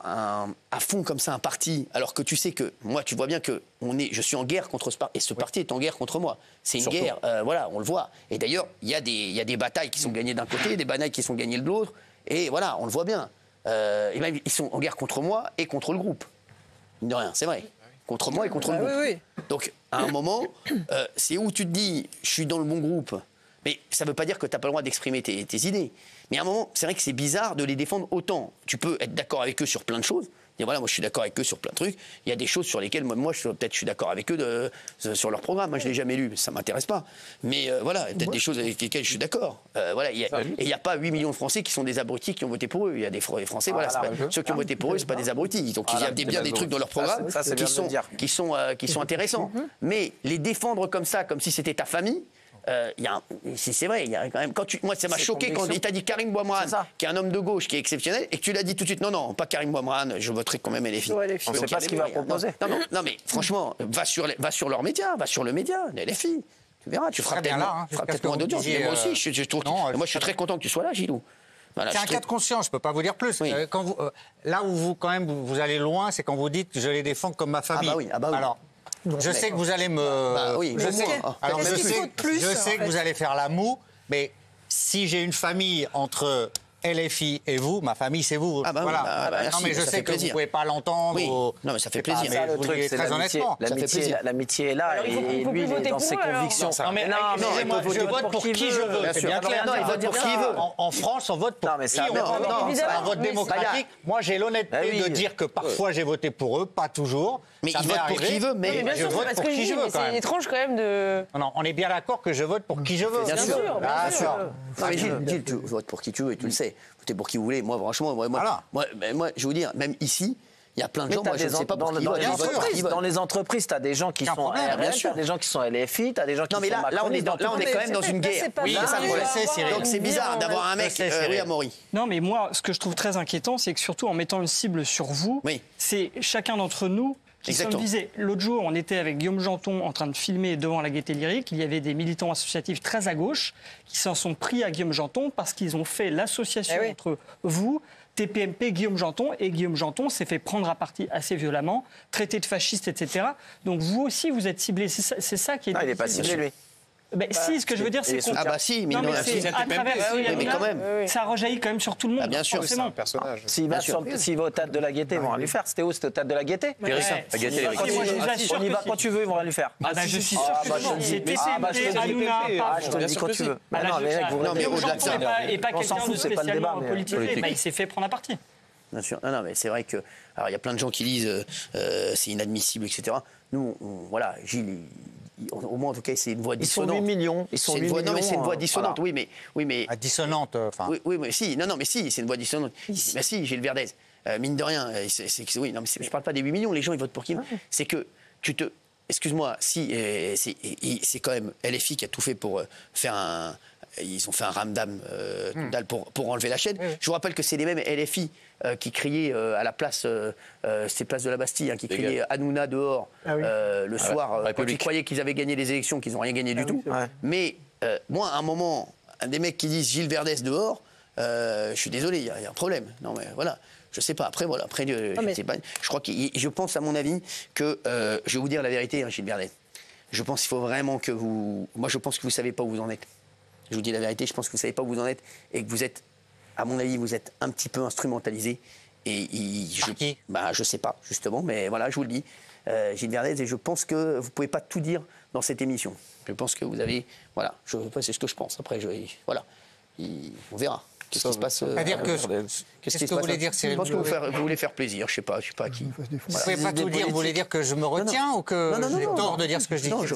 à fond comme ça, un parti, alors que tu sais que, moi, tu vois bien que je suis en guerre contre ce parti, et ce parti est en guerre contre moi. C'est une guerre, voilà, on le voit. Et d'ailleurs, il y a des batailles qui sont gagnées d'un côté, des batailles qui sont gagnées de l'autre, et voilà, on le voit bien. Et même, ils sont en guerre contre moi et contre le groupe. De rien, c'est vrai. Contre moi et contre le groupe. Oui. Donc, à un moment, c'est où tu te dis, je suis dans le bon groupe, mais ça ne veut pas dire que tu n'as pas le droit d'exprimer tes idées. Mais à un moment, c'est vrai que c'est bizarre de les défendre autant. Tu peux être d'accord avec eux sur plein de choses. Dire voilà, moi je suis d'accord avec eux sur plein de trucs. Il y a des choses sur lesquelles moi je suis d'accord avec eux sur leur programme. Moi je l'ai jamais lu, ça m'intéresse pas. Mais voilà, il y a peut-être des choses avec lesquelles je suis d'accord. Voilà, et il n'y a pas 8 millions de Français qui sont des abrutis qui ont voté pour eux. Il y a des Français, voilà, ceux qui ont voté pour eux, c'est pas des abrutis. Donc il y a bien des trucs dans leur programme qui sont intéressants. Mais les défendre comme ça, comme si c'était ta famille. C'est vrai, il y a quand même. Moi, ça m'a choqué quand il t'a dit Karim Bouamran, qui est un homme de gauche, qui est exceptionnel, et que tu l'as dit tout de suite. Non, pas Karim Bouamran. Je voterai quand même LFI. On ne sait pas ce qu'il va proposer. Non, mais franchement, va sur leur média, va sur le média, LFI. Tu verras, tu feras peut-être moins d'audience. Mais moi aussi, moi, je suis très content que tu sois là, Gilou. Voilà, c'est un cas de conscience, je ne peux pas vous dire plus. Oui. Là où vous allez loin, c'est quand vous dites que je les défends comme ma famille. Ah bah oui. Alors, je sais que vous allez je sais que vous allez faire la moue, mais si j'ai une famille entre LFI et vous, ma famille, c'est vous. Merci, non, mais je sais que vous ne pouvez pas l'entendre. Oui. Non, mais ça fait plaisir. Ça, le truc, c'est très honnêtement. L'amitié est là et lui, il est dans ses convictions. Non, mais je vote pour qui je veux. C'est bien clair. Il vote pour qui il veut. En France, on vote pour qui on veut. C'est un vote démocratique. Moi, j'ai l'honnêteté de dire que parfois, j'ai voté pour eux, pas toujours. Mais il vote pour qui il veut. Mais je vote pour qui je veux. C'est étrange quand même de. Non, on est bien d'accord que je vote pour qui je veux. Bien sûr. Gilles, tu votes pour qui tu veux et tu le sais. Votez pour qui vous voulez. Moi, franchement, moi, je vais vous dire, même ici, il y a plein de gens, moi je ne sais pas pour qui ils votent. Dans les entreprises, tu as des gens qui sont RN, tu as des gens qui sont LFI, tu as des gens qui sont Macron. Là, on est quand même dans une guerre. Oui, donc c'est bizarre d'avoir un mec... Oui, Amaury. Non, mais moi, ce que je trouve très inquiétant, c'est que surtout en mettant une cible sur vous, c'est chacun d'entre nous qui sommes visés. L'autre jour, on était avec Guillaume Janton en train de filmer devant la Gaîté Lyrique. Il y avait des militants associatifs très à gauche qui s'en sont pris à Guillaume Janton parce qu'ils ont fait l'association entre vous, TPMP, Guillaume Janton, et Guillaume Janton s'est fait prendre à partie assez violemment, traité de fasciste, etc. Donc vous aussi, vous êtes ciblé. C'est ça qui est... Non, il n'est pas ciblé, lui. Si, ce que je veux dire, c'est qu'on... Ah bah si, mais non, à travers mais quand même. Ça rejaillit quand même sur tout le monde. Bien sûr, c'est un personnage. S'il va au Théâtre de la Gaîté, ils vont rien lui faire. C'était où? C'était au Théâtre de la Gaîté. On y va quand tu veux, ils vont rien lui faire. Je suis sûr que c'est TPMP, Hanouna, je te le dis quand tu veux. Non, mais au-delà de ça. Et pas quelqu'un de spécialement politisé. Il s'est fait prendre à partie. Bien sûr. Non, mais c'est vrai que... Alors, il y a plein de gens qui disent c'est inadmissible, etc. Nous, voilà, Gilles... Au moins, en tout cas, c'est une voix dissonante. Ils sont 8 millions. Non, mais c'est une voix dissonante, oui, mais... Dissonante, enfin... Oui, mais si, mais si, c'est une voix dissonante. Mais si, Gilles Verdez, mine de rien, oui, non, mais je parle pas des 8 millions, les gens, ils votent pour qui? C'est que tu te... Excuse-moi, si, c'est quand même LFI qui a tout fait pour faire un... Ils ont fait un ramdam pour enlever la chaîne. Je vous rappelle que c'est les mêmes LFI qui criaient à la place, c'est place de la Bastille, qui criaient Hanouna dehors le soir, quand ils croyaient qu'ils avaient gagné les élections, qu'ils n'ont rien gagné du tout. Mais moi, à un moment, des mecs qui disent Gilles Verdez dehors, je suis désolé, il y a un problème. Non, mais voilà. Je sais pas. Après, voilà. Après, je sais pas. Je pense, à mon avis, que je vais vous dire la vérité, Gilles Verdez. Je pense qu'il faut vraiment que vous. Moi, je pense que vous savez pas où vous en êtes. Je vous dis la vérité. Je pense que vous savez pas où vous en êtes et que vous êtes, à mon avis, vous êtes un petit peu instrumentalisé. Et je sais pas justement, mais voilà, je vous le dis, Gilles Verdez. Et je pense que vous pouvez pas tout dire dans cette émission. Je pense que vous avez, voilà. C'est ce que je pense. Après, voilà. On verra. Qu'est-ce qui se passe C'est-à-dire que... Qu'est-ce que vous voulez dire, Cyril? Je pense que vous voulez faire plaisir, je sais pas à qui. Vous ne pouvez pas tout dire, vous voulez dire que je me retiens ou que j'ai tort de dire ce que je dis? Non, je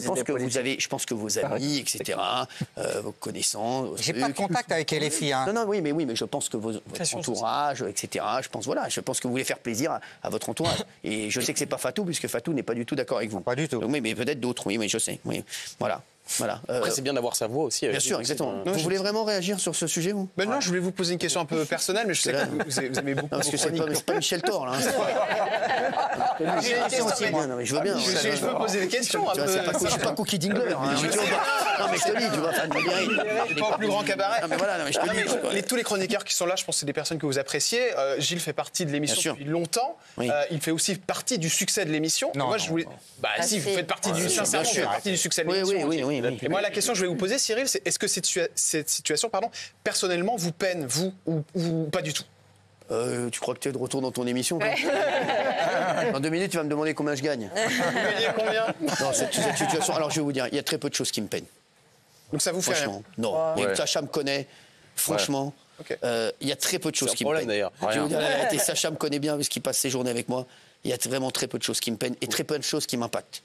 pense que vos amis, etc., vos connaissances... J'ai pas de contact avec LFI. Non, oui, mais je pense que votre entourage, etc., je pense que vous voulez faire plaisir à votre entourage. Et je sais que c'est pas Fatou, puisque Fatou n'est pas du tout d'accord avec vous. Pas du tout. Donc, mais peut-être d'autres, oui, mais je sais. Oui. Voilà. Après, c'est bien d'avoir sa voix aussi. Bien sûr, exactement. Vous voulez vraiment réagir sur ce sujet, vous? Non, je voulais vous poser une question un peu personnelle, mais je sais que vous aimez beaucoup. Parce que c'est pas Michel Thor, là. Je veux bien. Je peux poser des questions un peu. Je suis pas Cookie Dingler. Non, mais je te dis, tu vois, pas au plus grand cabaret. Non, mais voilà, je te dis. Tous les chroniqueurs qui sont là, je pense que c'est des personnes que vous appréciez. Gilles fait partie de l'émission depuis longtemps. Il fait aussi partie du succès de l'émission. Moi, je voulais. Bah, si, vous faites partie du succès de l'émission. Oui. Et moi, la question que je vais vous poser, Cyril, c'est est-ce que cette situation, personnellement, vous peine, vous, ou pas du tout? Tu crois que tu es de retour dans ton émission? Dans 2 minutes, tu vas me demander combien je gagne. Vous gagnez combien? Non, cette situation, alors je vais vous dire, il y a très peu de choses qui me peinent. Donc ça vous fait rien? Non. Et Sacha me connaît, franchement, il y a très peu de choses qui me peinent. Je vais vous dire la vérité, Sacha me connaît bien, parce qu'il passe ses journées avec moi. Il y a vraiment très peu de choses qui me peinent et très peu de choses qui m'impactent.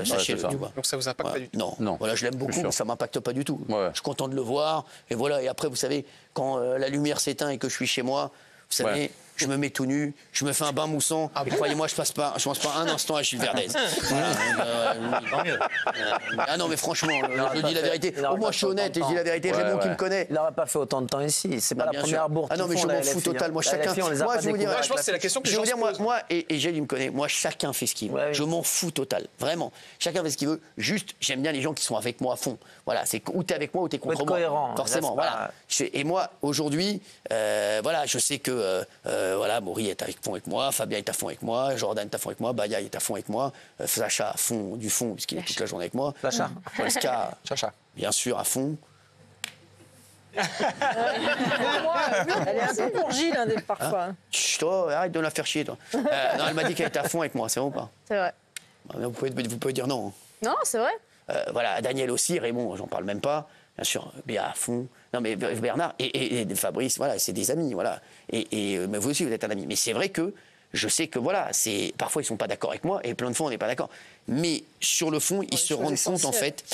Sachez-le. Donc ça vous impacte pas du tout? Non. Voilà, je l'aime beaucoup, mais ça m'impacte pas du tout. Je suis content de le voir. Et voilà. Et après, vous savez, quand la lumière s'éteint et que je suis chez moi, vous savez, je me mets tout nu, je me fais un bain moussant. Et croyez-moi, je pense pas un instant à Gilles Verdez. Ah non, mais franchement, je dis la vérité. Au moins, je suis honnête et je dis la vérité. Raymond qui me connaît. Il n'aurait pas fait autant de temps ici. C'est pas la première bourre. Ah non, mais je m'en fous total. Moi, chacun. Moi, je pense que c'est la question que je veux dire, moi, et Gilles, il me connaît. Moi, chacun fait ce qu'il veut. Je m'en fous total. Vraiment. Chacun fait ce qu'il veut. Juste, j'aime bien les gens qui sont avec moi à fond. Voilà, c'est ou t'es avec moi ou t'es contre moi. Cohérent. Forcément. Voilà. Et moi, aujourd'hui, voilà, je sais que voilà, Maury est à fond avec moi, Fabien est à fond avec moi, Jordan est à fond avec moi, Baya est à fond avec moi, Sacha à fond du fond puisqu'il est toute la journée avec moi. Sacha. Polska, bien sûr à fond. Elle est un peu pour Gilles parfois. Chut, arrête de la faire chier toi. Non, elle m'a dit qu'elle était à fond avec moi, c'est vrai ou pas? C'est vrai. Vous pouvez dire non. Non, c'est vrai. Voilà, Daniel aussi, Raymond, j'en parle même pas. Bien sûr, Béa à fond. Non, mais Bernard et Fabrice, voilà, c'est des amis, voilà. Mais vous aussi, vous êtes un ami. Mais c'est vrai que je sais que, voilà, parfois, ils ne sont pas d'accord avec moi, et plein de fois, on n'est pas d'accord. Mais sur le fond, ils se rendent compte, en fait,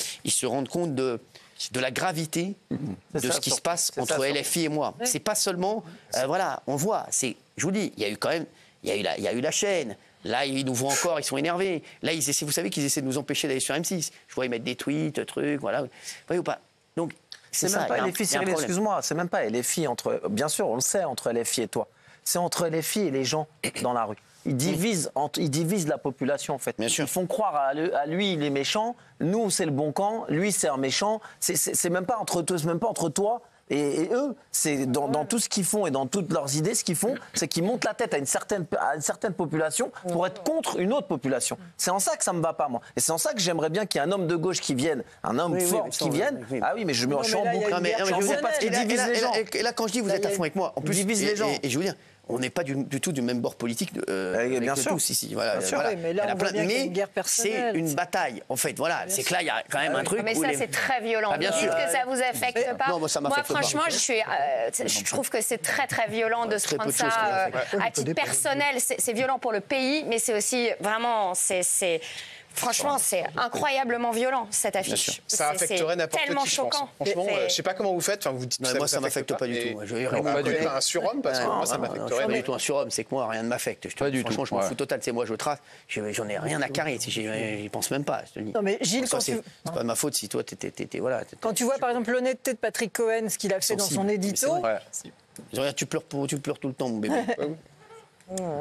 de la gravité de ce qui se passe entre LFI et moi. C'est pas seulement, voilà, on voit, je vous dis, il y a eu quand même, il y a eu la chaîne. Là, ils nous voient encore, ils sont énervés. Là, vous savez qu'ils essaient de nous empêcher d'aller sur M6. Je vois, ils mettent des tweets, trucs, voilà. Vous voyez ou pas? Donc, c'est même pas LFI, Cyril, excuse-moi, c'est même pas LFI entre. Bien sûr, on le sait, entre LFI et toi. C'est entre LFI et les gens dans la rue. Ils divisent la population, en fait. Bien sûr. Ils font croire à lui, il est méchant. Nous, c'est le bon camp. Lui, c'est un méchant. C'est même pas entre toi. Et eux, c'est dans tout ce qu'ils font et dans toutes leurs idées, ce qu'ils font, c'est qu'ils montent la tête à une certaine population pour être contre une autre population. C'est en ça que ça me va pas, moi. Et c'est en ça que j'aimerais bien qu'il y ait un homme de gauche qui vienne, un homme fort qui vienne. Ah oui, mais je suis en boucle. Parce qu'il divise les gens. Et là, quand je dis vous êtes à fond avec moi, en plus, divise les gens. Et je veux dire, on n'est pas du tout du même bord politique bien sûr. tous ici. Voilà, bien sûr, oui, mais là, c'est une bataille, en fait. Voilà, c'est que là, il y a quand même un truc. Mais ça, c'est très violent. Bien sûr. Dites que ça vous affecte pas. Non, moi, ça m'affecte pas. Franchement, je trouve que c'est très, très violent de se prendre ça à titre personnel. C'est violent pour le pays, mais c'est aussi vraiment, franchement, c'est incroyablement violent, cette affiche. Ça affecterait n'importe qui, tellement je choquant. pense. Franchement, je ne sais pas comment vous faites. Enfin, vous dites moi, ça ne m'affecte pas du tout. Un surhomme, parce que moi, ça m'affecterait. Pas du tout un surhomme, c'est que moi, rien ne m'affecte. Franchement, je m'en fous total. C'est moi, je trace. J'en ai rien à carrer. J'y pense même pas. Non, mais Gilles, c'est pas de ma faute si toi, voilà. Quand tu vois, par exemple, l'honnêteté de Patrick Cohen, ce qu'il a fait dans son édito. Regarde, tu pleures tout le temps, mon bébé.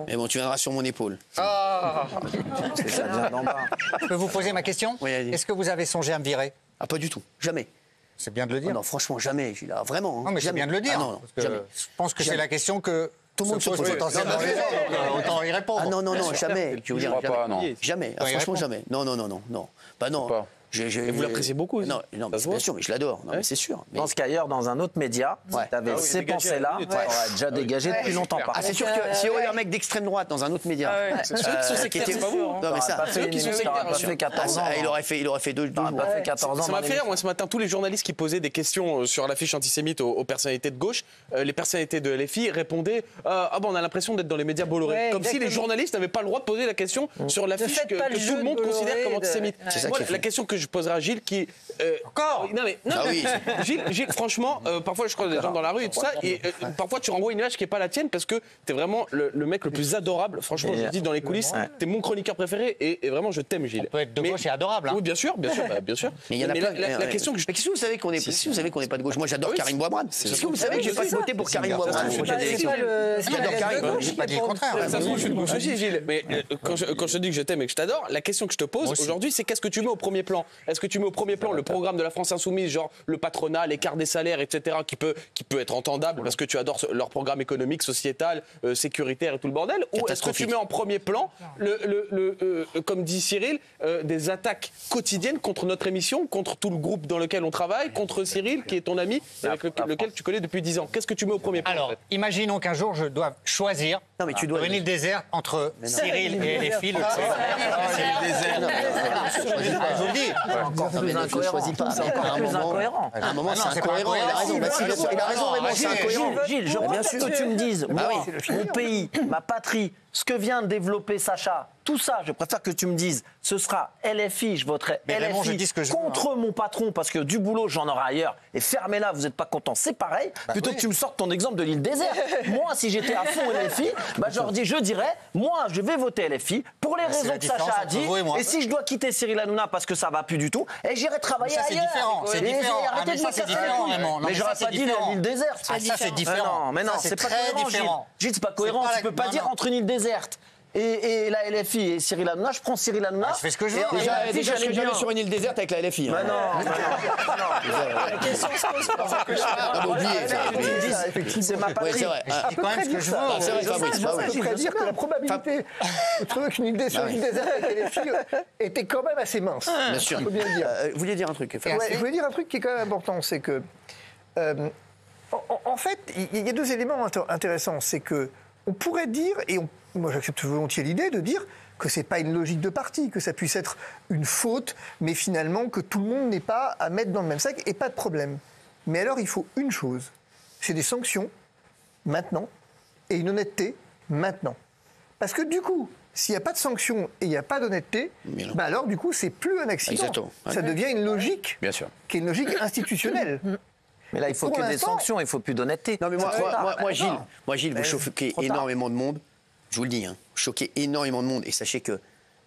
Mais bon, tu viendras sur mon épaule. Ça vient d'en bas. Je peux vous poser ma question? Oui, est-ce que vous avez songé à me virer? Ah, pas du tout. Jamais. C'est bien de le dire. Non, franchement, jamais. Vraiment. Non, mais c'est bien de le dire. Non, jamais. Je pense que c'est la question que tout le monde se pose. Autant y répondre. Ah non, jamais. Je veux dire, jamais. Jamais. Franchement, jamais. Non. Bah non. Et vous l'appréciez beaucoup aussi. Non, bien sûr, mais je l'adore. Mais c'est sûr. Je pense qu'ailleurs, dans un autre média, si tu avais ces pensées-là, tu aurais déjà dégagé depuis longtemps. C'est sûr que s'il y avait un mec d'extrême droite dans un autre média, c'est sûr qu'ils sont sectaires, c'est pas vous. Non, mais ça, pas fait 14 ans. Il aurait fait 2 jours. Pas fait 14 ans. Ça m'a fait rire, moi, ce matin, tous les journalistes qui posaient des questions sur l'affiche antisémite aux personnalités de gauche, les personnalités de LFI répondaient on a l'impression d'être dans les médias Bolloré. Comme si les journalistes n'avaient pas le droit de poser la question sur l'affiche que tout le monde considère comme antisémite. Moi, la question que je poserai à Gilles, qui encore non mais Gilles, franchement, parfois je croise des gens dans la rue et tout ça, et parfois tu renvoies une image qui est pas la tienne parce que t'es vraiment le mec le plus adorable. Franchement, je le dis dans les coulisses, t'es mon chroniqueur préféré et vraiment je t'aime, Gilles. On peut être de gauche et adorable. Oui, bien sûr. Mais il y en a plein. La question que je. Qu'est-ce que vous savez qu'on est pas de gauche? Moi, j'adore Karim Bouamrad. Est-ce que vous savez que j'ai pas voté pour Karim Bouamrad? J'adore Karim. J'ai pas dit le contraire. Ça se trouve, je suis de gauche aussi, Gilles. Mais quand je te dis que je t'aime et que je t'adore, la question que je te pose aujourd'hui, c'est qu'est-ce que tu mets au premier plan? Est-ce que tu mets au premier plan le programme de la France Insoumise, genre le patronat, l'écart des salaires, etc., qui peut être entendable parce que tu adores leur programme économique, sociétal, sécuritaire et tout le bordel, ou est-ce que tu mets en premier plan, comme dit Cyril, des attaques quotidiennes contre notre émission, contre tout le groupe dans lequel on travaille, contre Cyril, qui est ton ami, avec lequel tu connais depuis 10 ans. Qu'est-ce que tu mets au premier plan? Alors, imaginons qu'un jour je dois choisir sur une île déserte entre Cyril et LFI. Le je vous le dis. Encore plus incohérent. C'est encore plus incohérent. À un moment, c'est incohérent. Il a raison. Il a raison, vraiment, c'est incohérent. Gilles, je préfère que tu me dises, moi, mon pays, ma patrie, ce que vient de développer Sacha, tout ça, je préfère que tu me dises, ce sera LFI, je voterai LFI contre mon patron, parce que du boulot, j'en aurai ailleurs. Et fermez-la, vous n'êtes pas content, c'est pareil. Plutôt que tu me sortes ton exemple de l'île déserte. Moi, si j'étais à fond LFI, je dirais, moi, je vais voter LFI pour les raisons que Sacha a dit. Et si je dois quitter Cyril Hanouna parce que ça va plus du tout, et j'irai travailler ailleurs. C'est différent. Arrêtez de me casser les couilles. Mais j'aurais pas dit l'île déserte. Ça, c'est différent. Mais non, c'est pas cohérent. Gilles, c'est pas cohérent. Tu peux pas dire entre une île déserte et la LFI et Cyril Hanouna, je prends Cyril Hanouna. Je fais ce que je veux. Déjà, je serais jamais sur une île déserte avec la LFI. Mais non. La question se pose pas. C'est ma patrie. Je dis quand même ce que je veux. C'est vrai, Fabrice. Je peux dire que la probabilité de trouver qu'une île déserte avec la LFI était quand même assez mince. Bien sûr. Faut bien le dire. Vous vouliez dire un truc? Je voulais dire un truc qui est quand même important, c'est que en fait, il y a 2 éléments intéressants. C'est que on pourrait dire, et moi j'accepte volontiers l'idée de dire que c'est pas une logique de parti, que ça puisse être une faute, mais finalement que tout le monde n'est pas à mettre dans le même sac et pas de problème. Mais alors il faut une chose, c'est des sanctions maintenant et une honnêteté maintenant. Parce que du coup, s'il n'y a pas de sanctions et il n'y a pas d'honnêteté, alors du coup c'est plus un accident. Exactement. Ça devient une logique, qui est une logique institutionnelle. Mais là, il faut que des sanctions, il ne faut plus d'honnêteté. Non, mais moi, Gilles, vous choquez énormément de monde. Je vous le dis, vous choquez énormément de monde. Et sachez que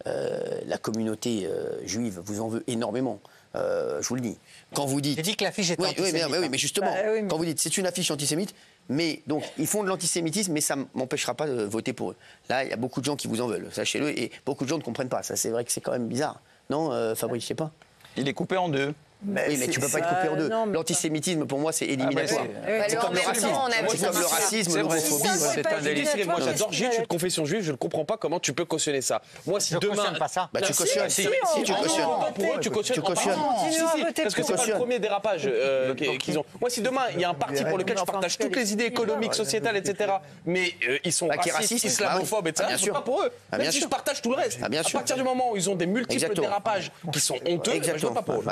la communauté juive vous en veut énormément. Je vous le dis. Quand vous dites. J'ai dit que l'affiche était antisémite. Oui, mais justement, quand vous dites c'est une affiche antisémite, mais donc ils font de l'antisémitisme, mais ça ne m'empêchera pas de voter pour eux. Là, il y a beaucoup de gens qui vous en veulent, sachez-le, et beaucoup de gens ne comprennent pas. Ça, c'est vrai que c'est quand même bizarre. Non, Fabrice, je sais pas. Il est coupé en 2. Oui, mais tu ne peux pas être coupé en 2. L'antisémitisme, pour moi, c'est éliminatoire. C'est comme le racisme. C'est comme le racisme, l'homophobie. C'est un délit. Moi, j'adore Gilles, je suis de confession juive, je ne comprends pas comment tu peux cautionner ça. Moi, si demain. Je cautionne pas ça. Tu cautionnes. Si, tu cautionnes. Pour eux, tu cautionnes. Parce que c'est pas le premier dérapage qu'ils ont. Moi, si demain, il y a un parti pour lequel je partage toutes les idées économiques, sociétales, etc., mais ils sont racistes, islamophobes, etc., c'est pas pour eux. Même si je partage tout le reste. À partir du moment où ils ont des multiples dérapages qui sont honteux, je ne vote pas pour eux.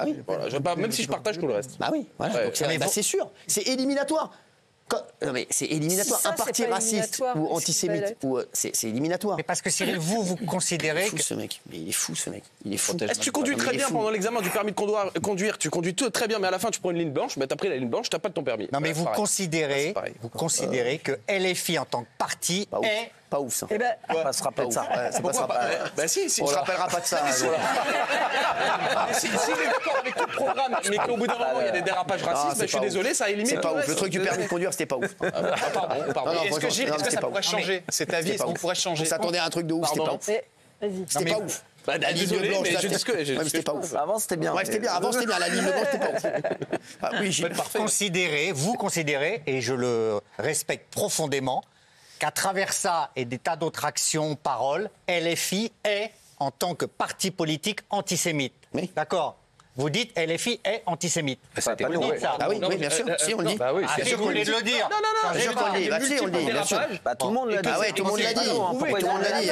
Même si je partage tout le reste. Bah oui, voilà. C'est sûr, c'est éliminatoire. Non mais c'est éliminatoire. Un parti raciste ou antisémite, c'est éliminatoire. Mais parce que Cyril, vous considérez que ce mec, mais il est fou ce mec. Il est fou. Est-ce que tu conduis très bien pendant l'examen du permis de conduire? Tu conduis très bien, mais à la fin tu prends une ligne blanche. Mais t'as pris la ligne blanche, t'as pas de ton permis. Non mais vous considérez que LFI en tant que parti est pas ouf ça. On se rappelle de ça. Bah si, on ne rappellera pas de ça. S'il est d'accord avec tout le programme, mais qu'au bout d'un moment il y a des dérapages racistes, je suis désolé, ça élimine. C'est pas ouf. Le truc du permis de conduire, c'était pas ouf. Pardon. Est-ce que ça pourrait changer? Cet avis, est-ce qu'on pourrait changer? On s'attendait à un truc de ouf, c'était pas ouf. C'était pas ouf. La ligne blanche, c'était pas ouf. Avant, c'était bien. Ouais, c'était bien. Avant, c'était bien. La ligne blanche, c'était pas ouf. Oui, Gilles. Vous considérez, et je le respecte profondément, qu'à travers ça et des tas d'autres actions, paroles, LFI est, en tant que parti politique, antisémite. Oui. D'accord. Vous dites LFI est antisémite. Ah oui, bien sûr. Si, on le dit. Bah oui, c'est sûr. Vous voulez le dire. Non, bien sûr qu'on le dit. Bah si, on le dit, bien sûr. Tout le monde l'a dit. Ah ouais, tout le monde l'a dit. Tout le monde l'a dit.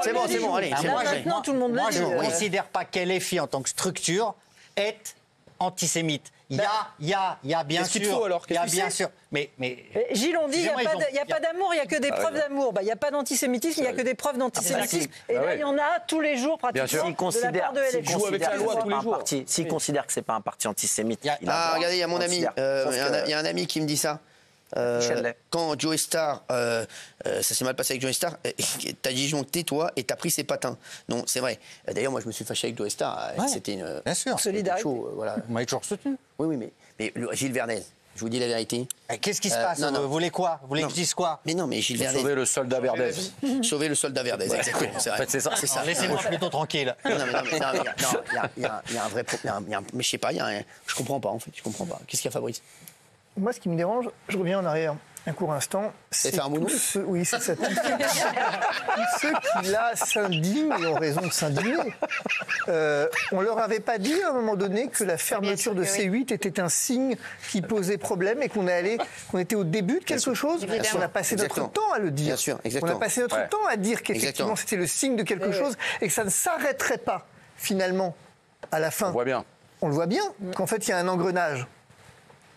C'est bon, allez. Maintenant, tout le monde l'a dit. Moi, je ne considère pas qu'LFI en tant que structure est antisémite. Il y a bien sûr. Mais Gilles, on dit il n'y a pas d'amour, il n'y a que des preuves d'amour. Il n'y a pas d'antisémitisme, il n'y a que des preuves d'antisémitisme. Et là, il y en a tous les jours pratiquement de la part de LFI. Ils jouent avec la loi tous les jours. S'ils considèrent que ce n'est pas un parti antisémite. Regardez, il y a mon ami. Il y a un ami qui me dit ça. Quand Joe Star, ça s'est mal passé avec Joe Star, t'as disjoncté toi et t'as pris ses patins. Non, c'est vrai. D'ailleurs, moi je me suis fâché avec Joe Star. C'était une. Bien sûr. Solidarité. Voilà. Vous m'avez toujours soutenu. Oui, mais Gilles Verdez. Je vous dis la vérité. Qu'est-ce qui se passe Vous voulez quoi Vous voulez que je dise quoi? Mais non, mais Gilles Verdez. Sauver le soldat Verdez. Sauver le soldat Verdez, exactement. En fait, c'est ça. Laissez-moi plutôt tranquille. Non, il y a un vrai problème. Mais je sais pas, je comprends pas en fait. Je comprends pas. Qu'est-ce qu'il y a, Fabrice? Moi, ce qui me dérange, je reviens en arrière un court instant. C'est faire un mounou. Oui, c'est ça. Tous ceux qui, là, s'indignent et ont raison de s'indigner. On leur avait pas dit, à un moment donné, que la fermeture de C8 était un signe qui posait problème et qu'on était au début de quelque chose. On a passé notre temps à le dire. Bien sûr, exactement. On a passé notre temps à dire qu'effectivement, c'était le signe de quelque chose et que ça ne s'arrêterait pas, finalement, à la fin. On voit bien. On le voit bien, qu'en fait, il y a un engrenage.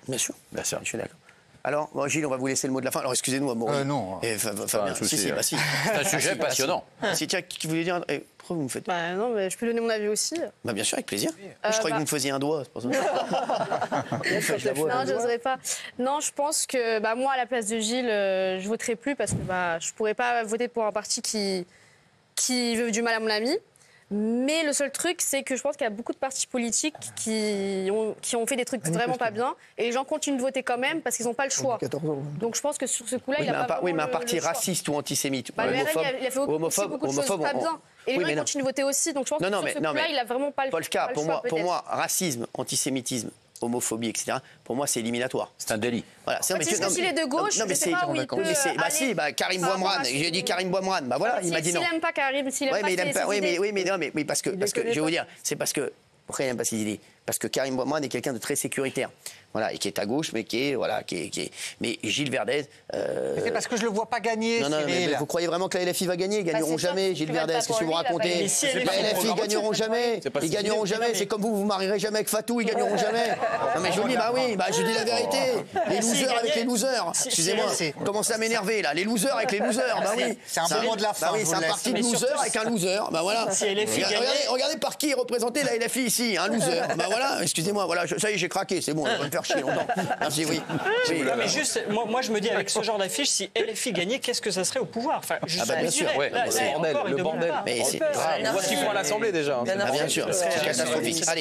Bien sûr, je suis d'accord. Alors, Gilles, on va vous laisser le mot de la fin. Alors, excusez-nous, non. Fabien, si. C'est un sujet passionnant. Si, tiens, qui voulait dire... Pourquoi vous me faites... Non, mais je peux donner mon avis aussi. Bien sûr, avec plaisir. Je croyais que vous me faisiez un doigt, c'est pour ça. Non, je n'oserais pas. Non, je pense que moi, à la place de Gilles, je voterai plus parce que je ne pourrais pas voter pour un parti qui veut du mal à mon ami. Mais le seul truc, c'est que je pense qu'il y a beaucoup de partis politiques qui ont fait des trucs vraiment pas bien. Et les gens continuent de voter quand même parce qu'ils n'ont pas le choix. Donc je pense que sur ce coup-là, il n'a pas mais un parti raciste ou antisémite. Le RN, il a fait beaucoup de choses pas bien. Et les gens continuent de voter aussi. Donc je pense que sur ce coup-là, il n'a vraiment pas le choix. Pour moi, racisme, antisémitisme, homophobie, etc., pour moi, c'est éliminatoire. C'est un délit. Voilà, c'est s'il est de gauche, je ne sais pas où il peut aller. Karim Bouamrane, j'ai dit Karim Bouamrane, voilà, il m'a dit non. S'il n'aime pas Karim, s'il n'aime pas ses idées... Oui, parce que je vais vous dire, c'est parce que... Pourquoi il n'aime pas ses idées? Parce que Karim Bouamrane est quelqu'un de très sécuritaire. Voilà, et qui est à gauche, mais mais Gilles Verdez... C'est parce que je le vois pas gagner, mais vous croyez vraiment que la LFI va gagner? Ils gagneront jamais, Gilles Verdez, qu'est-ce que vous racontez? La LFI, ils gagneront jamais. Ils gagneront jamais, c'est comme vous marierez jamais avec Fatou, ils gagneront jamais. Non mais je vous dis, je dis la vérité. Les losers avec les losers. Excusez-moi, commencez à m'énerver là. Les losers avec les losers, oui. C'est un bon mot de la fin. C'est un parti de losers avec un loser, voilà. Regardez par qui est représenté la LFI ici, un loser. Voilà, excusez-moi, voilà, ça y est, j'ai craqué, c'est bon, on va me faire chier longtemps. Merci, oui. Non, mais juste, moi je me dis, avec ce genre d'affiche, si LFI gagnait, qu'est-ce que ça serait au pouvoir? Enfin, bien sûr, le bordel. Mais c'est grave. On voit ce qu'ils font à l'Assemblée déjà. Bien sûr, c'est catastrophique. Allez.